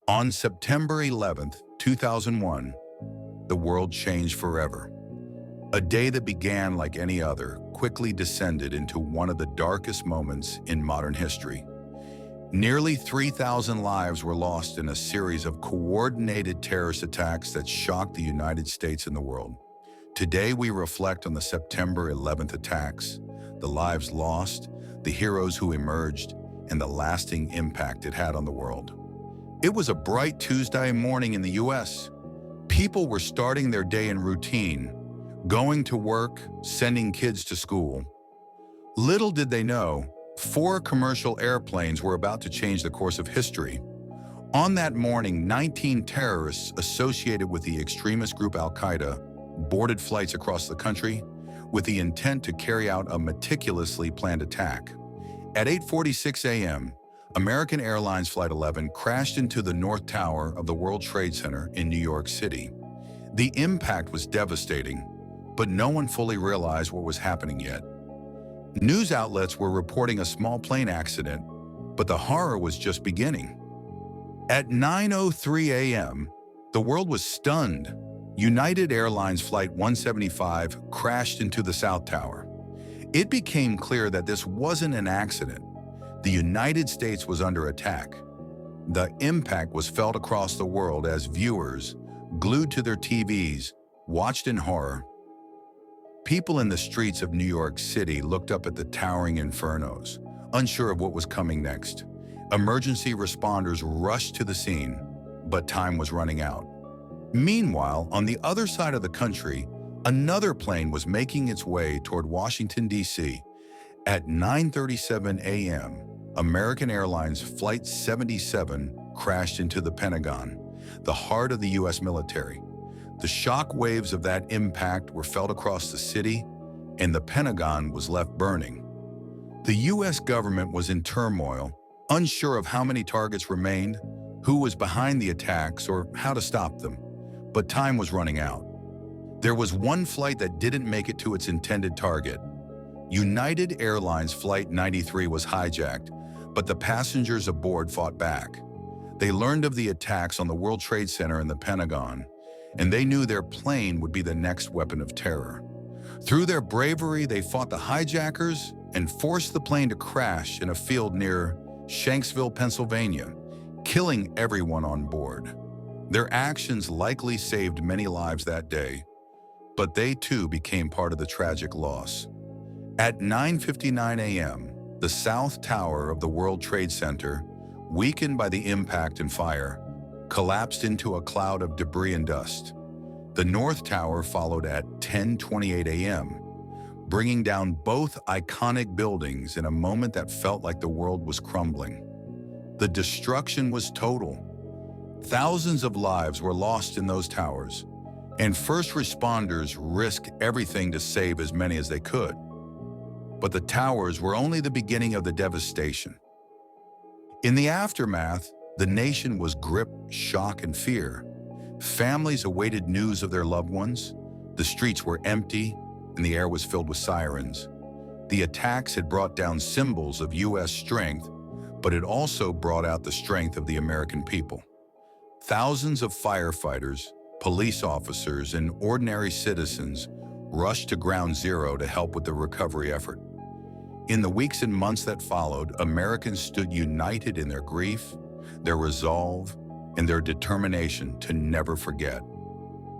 On September 11th, 2001, the world changed forever. A day that began like any other quickly descended into one of the darkest moments in modern history. Nearly 3,000 lives were lost in a series of coordinated terrorist attacks that shocked the United States and the world. Today, we reflect on the September 11th attacks, the lives lost, the heroes who emerged, and the lasting impact it had on the world. It was a bright Tuesday morning in the U.S. People were starting their day in routine, going to work, sending kids to school. Little did they know, 4 commercial airplanes were about to change the course of history. On that morning, 19 terrorists associated with the extremist group Al-Qaeda boarded flights across the country with the intent to carry out a meticulously planned attack. At 8:46 a.m., American Airlines Flight 11 crashed into the North Tower of the World Trade Center in New York City. The impact was devastating, but no one fully realized what was happening yet. News outlets were reporting a small plane accident, but the horror was just beginning. At 9:03 a.m., the world was stunned. United Airlines Flight 175 crashed into the South Tower. It became clear that this wasn't an accident. The United States was under attack. The impact was felt across the world as viewers, glued to their TVs, watched in horror. People in the streets of New York City looked up at the towering infernos, unsure of what was coming next. Emergency responders rushed to the scene, but time was running out. Meanwhile, on the other side of the country, another plane was making its way toward Washington, D.C. At 9:37 a.m., American Airlines Flight 77 crashed into the Pentagon, the heart of the U.S. military. The shock waves of that impact were felt across the city, and the Pentagon was left burning. The U.S. government was in turmoil, unsure of how many targets remained, who was behind the attacks, or how to stop them. But time was running out. There was one flight that didn't make it to its intended target. United Airlines Flight 93 was hijacked, but the passengers aboard fought back. They learned of the attacks on the World Trade Center and the Pentagon, and they knew their plane would be the next weapon of terror. Through their bravery, they fought the hijackers and forced the plane to crash in a field near Shanksville, Pennsylvania, killing everyone on board. Their actions likely saved many lives that day, but they too became part of the tragic loss. At 9:59 a.m., the South Tower of the World Trade Center, weakened by the impact and fire, collapsed into a cloud of debris and dust. The North Tower followed at 10:28 a.m., bringing down both iconic buildings in a moment that felt like the world was crumbling. The destruction was total. Thousands of lives were lost in those towers, and first responders risked everything to save as many as they could. But the towers were only the beginning of the devastation. In the aftermath, the nation was gripped shock and fear. Families awaited news of their loved ones. The streets were empty, and the air was filled with sirens. The attacks had brought down symbols of U.S. strength, but it also brought out the strength of the American people. Thousands of firefighters, police officers, and ordinary citizens rushed to Ground Zero to help with the recovery effort. In the weeks and months that followed, Americans stood united in their grief, their resolve, and their determination to never forget.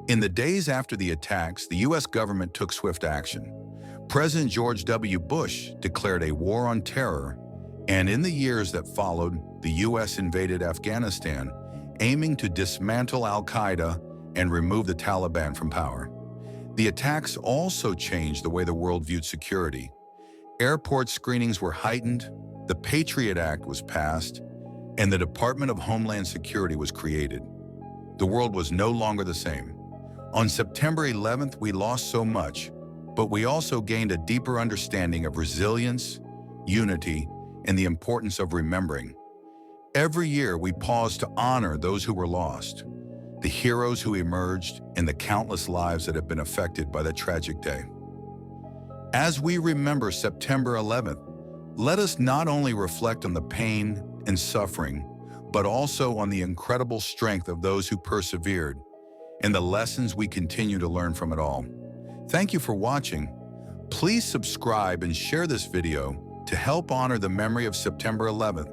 In the days after the attacks, the U.S. government took swift action. President George W. Bush declared a war on terror, and in the years that followed, the U.S. invaded Afghanistan, aiming to dismantle Al-Qaeda and remove the Taliban from power. The attacks also changed the way the world viewed security. Airport screenings were heightened, the Patriot Act was passed, and the Department of Homeland Security was created. The world was no longer the same. On September 11th, we lost so much, but we also gained a deeper understanding of resilience, unity, and the importance of remembering. Every year, we pause to honor those who were lost, the heroes who emerged, and the countless lives that have been affected by that tragic day. As we remember September 11th, let us not only reflect on the pain and suffering, but also on the incredible strength of those who persevered and the lessons we continue to learn from it all. Thank you for watching. Please subscribe and share this video to help honor the memory of September 11th.